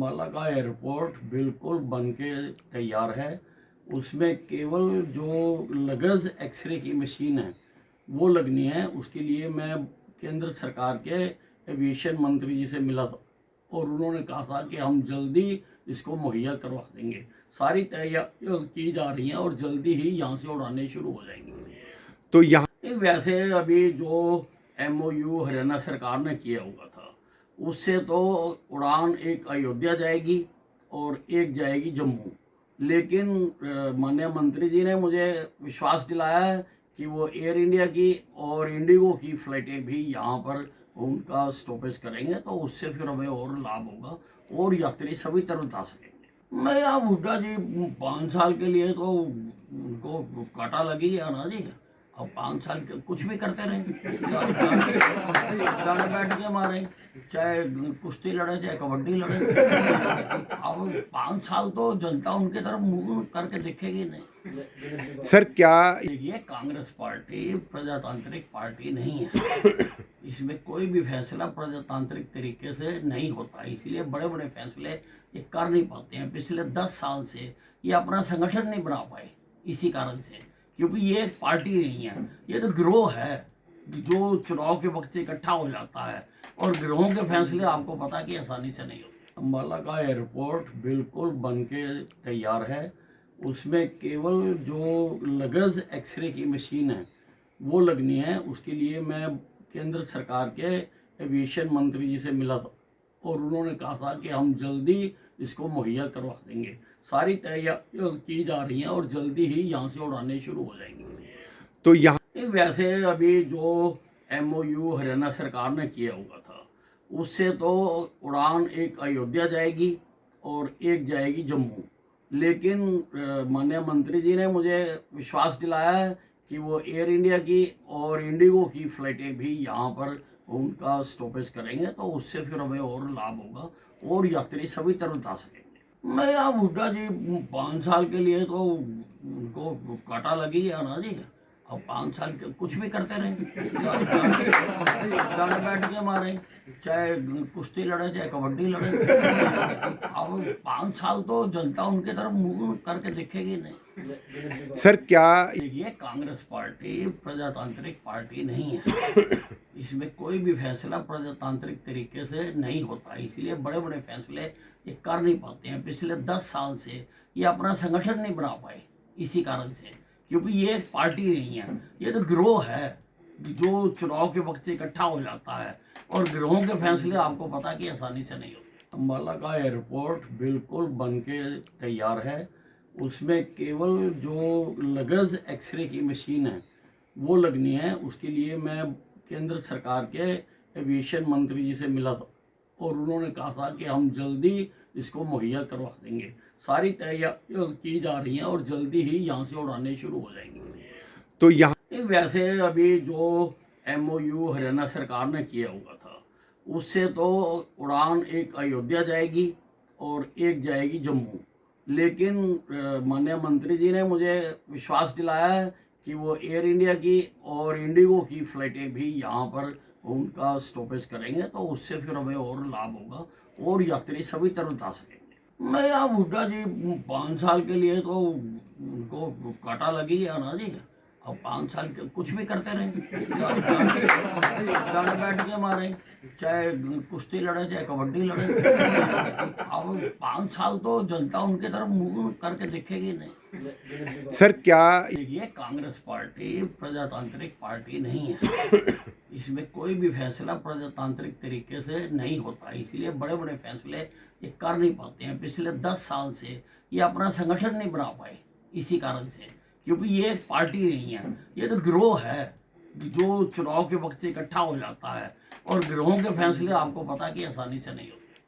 अम्बाला का एयरपोर्ट बिल्कुल बन के तैयार है। उसमें केवल जो लगेज एक्सरे की मशीन है वो लगनी है। उसके लिए मैं केंद्र सरकार के एविएशन मंत्री जी से मिला था और उन्होंने कहा था कि हम जल्दी इसको मुहैया करवा देंगे। सारी तैयारियां की जा रही हैं और जल्दी ही यहाँ से उड़ाने शुरू हो जाएंगी। तो यहाँ वैसे अभी जो MOU हरियाणा सरकार ने किया हुआ था उससे तो उड़ान एक अयोध्या जाएगी और एक जाएगी जम्मू। लेकिन माननीय मंत्री जी ने मुझे विश्वास दिलाया है कि वो एयर इंडिया की और इंडिगो की फ़्लाइटें भी यहाँ पर उनका स्टॉपेज करेंगे, तो उससे फिर हमें और लाभ होगा और यात्री सभी तरफ जा सकेंगे। मैं यहाँ भुट्टा जी 5 साल के लिए तो उनको काटा लगी गया ना जी। अब 5 साल के कुछ भी करते रहे, गाने बैठ के मारे, चाहे कुश्ती लड़े चाहे कबड्डी लड़े। अब 5 साल तो जनता उनके तरफ मुंह करके देखेगी नहीं। सर क्या देखिए, कांग्रेस पार्टी प्रजातांत्रिक पार्टी नहीं है। इसमें कोई भी फैसला प्रजातांत्रिक तरीके से नहीं होता, इसलिए बड़े बड़े फैसले ये कर नहीं पाते हैं। पिछले 10 साल से ये अपना संगठन नहीं बना पाए इसी कारण से, क्योंकि ये एक पार्टी नहीं है, ये तो गिरोह है जो चुनाव के वक्त इकट्ठा हो जाता है और गिरोहों के फैसले आपको पता कि आसानी से नहीं होते। अम्बाला का एयरपोर्ट बिल्कुल बन के तैयार है। उसमें केवल जो लगेज एक्सरे की मशीन है वो लगनी है। उसके लिए मैं केंद्र सरकार के एविएशन मंत्री जी से मिला था और उन्होंने कहा था कि हम जल्दी इसको मुहैया करवा देंगे। सारी तैयारियां की जा रही हैं और जल्दी ही यहाँ से उड़ाने शुरू हो जाएंगे। तो यहाँ वैसे अभी जो MOU हरियाणा सरकार ने किया हुआ था उससे तो उड़ान एक अयोध्या जाएगी और एक जाएगी जम्मू। लेकिन माननीय मंत्री जी ने मुझे विश्वास दिलाया है कि वो एयर इंडिया की और इंडिगो की फ़्लाइटें भी यहाँ पर उनका स्टॉपेज करेंगे, तो उससे फिर हमें और लाभ होगा और यात्री सभी तरफ जा सकेंगे। मैं यहाँ भुट्टा जी 5 साल के लिए तो उनको काटा लगी गया ना जी। अब 5 साल के कुछ भी करते रहे, गाने बैठ के मारे, चाहे कुश्ती लड़े चाहे कबड्डी लड़े। अब 5 साल तो जनता उनके तरफ मुंह करके देखेगी नहीं। सर क्या देखिए, कांग्रेस पार्टी प्रजातांत्रिक पार्टी नहीं है। इसमें कोई भी फैसला प्रजातांत्रिक तरीके से नहीं होता, इसलिए बड़े बड़े फैसले ये कर नहीं पाते हैं। पिछले 10 साल से ये अपना संगठन नहीं बना पाए इसी कारण से, क्योंकि ये एक पार्टी नहीं है, ये तो गिरोह है जो चुनाव के वक्त इकट्ठा हो जाता है और गिरोहों के फैसले आपको पता कि आसानी से नहीं होते। अम्बाला का एयरपोर्ट बिल्कुल बन के तैयार है। उसमें केवल जो लगेज एक्सरे की मशीन है वो लगनी है। उसके लिए मैं केंद्र सरकार के एविएशन मंत्री जी से मिला था और उन्होंने कहा था कि हम जल्दी इसको मुहैया करवा देंगे। सारी तैयारियां की जा रही हैं और जल्दी ही यहाँ से उड़ाने शुरू हो जाएंगे। तो यहाँ वैसे अभी जो MOU हरियाणा सरकार ने किया हुआ था उससे तो उड़ान एक अयोध्या जाएगी और एक जाएगी जम्मू। लेकिन माननीय मंत्री जी ने मुझे विश्वास दिलाया है कि वो एयर इंडिया की और इंडिगो की फ़्लाइटें भी यहाँ पर उनका स्टॉपेज करेंगे, तो उससे फिर हमें और लाभ होगा और यात्री सभी तरफ जा सकेंगे। मैं यहाँ भुट्टा जी 5 साल के लिए तो उनको काटा लगी गया ना जी। अब 5 साल के कुछ भी करते रहे, गाने बैठ के मारे, चाहे कुश्ती लड़े चाहे कबड्डी लड़े। अब 5 साल तो जनता उनके तरफ मुंह करके देखेगी नहीं। सर क्या देखिए, कांग्रेस पार्टी प्रजातांत्रिक पार्टी नहीं है। इसमें कोई भी फैसला प्रजातांत्रिक तरीके से नहीं होता, इसलिए बड़े बड़े फैसले ये कर नहीं पाते हैं। पिछले 10 साल से ये अपना संगठन नहीं बना पाए इसी कारण से, क्योंकि ये एक पार्टी नहीं है, ये तो गिरोह है जो चुनाव के वक्त इकट्ठा हो जाता है और गिरोहों के फैसले आपको पता कि आसानी से नहीं होते।